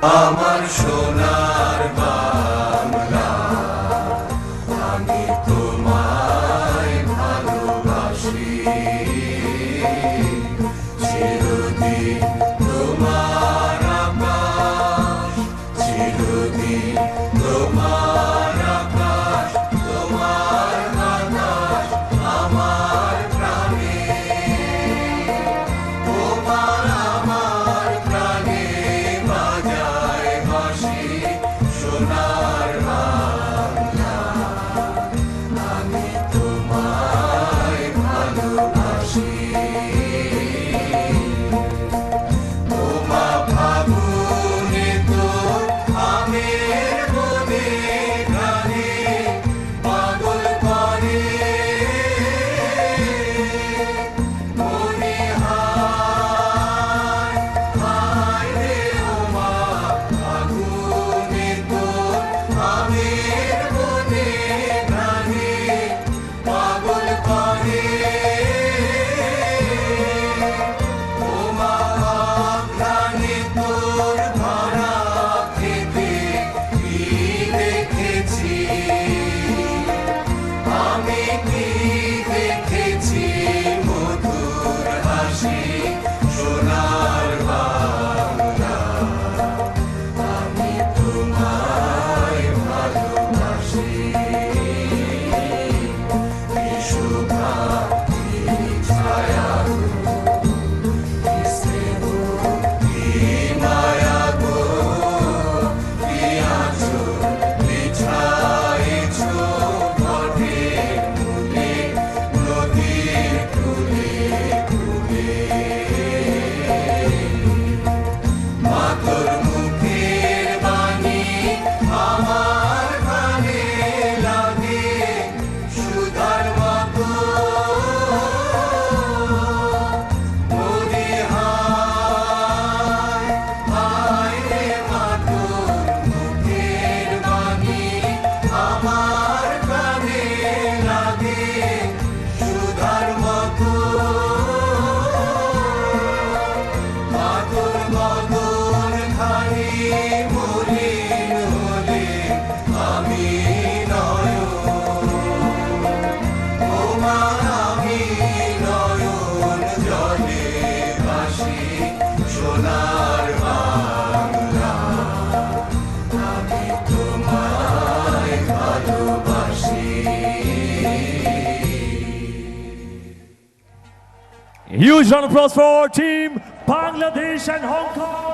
আমার সোনার বাংলা, আমি তোমায় ভালোবাসি। চিরদিন তোমার আকাশ, চিরদিন তোমার আকাশ, তোমার বাতাস আমার প্রাণে, তোমার আমার প্রাণে বাজায় বাঁশি। সোনার বাংলা, আমি তোমায় ভালোবাসি। তোমা ফাগুনে তোর আমের বনে গানে পাগল করে মনে। হায় হায় রে ওমা ফাগুনে তোর আমের বনে গানে পাগল করে। ওমা অঘ্রাণে তোর ধরা খেতে কি দেখেছি, আমি কি দেখেছি মধুর হাসি। সোনার বাংলা, আমি তোমায় ভালোবাসি। কি শোভা কি ছায়া গো, কি স্নেহ কি মায়া গো, কি আঁচল বিছায়েছ বটের মূলে, নদীর কূলে কূলে। মা তোর মুখের বাণী আমার কানে লাগে সুধার মতো। মরি হায় হায় রে মা তোর মুখের বাণী আমার কানে লাগে সুধার মতো। মা তোর বদন খানি মলিন হলে আমি নয়ন, ওমা আমি নয়ন জলে ভাসি। সোনার বাংলা, আমি তোমায় ভালোবাসি। Huge round of applause for Team Bangladesh and Hong Kong.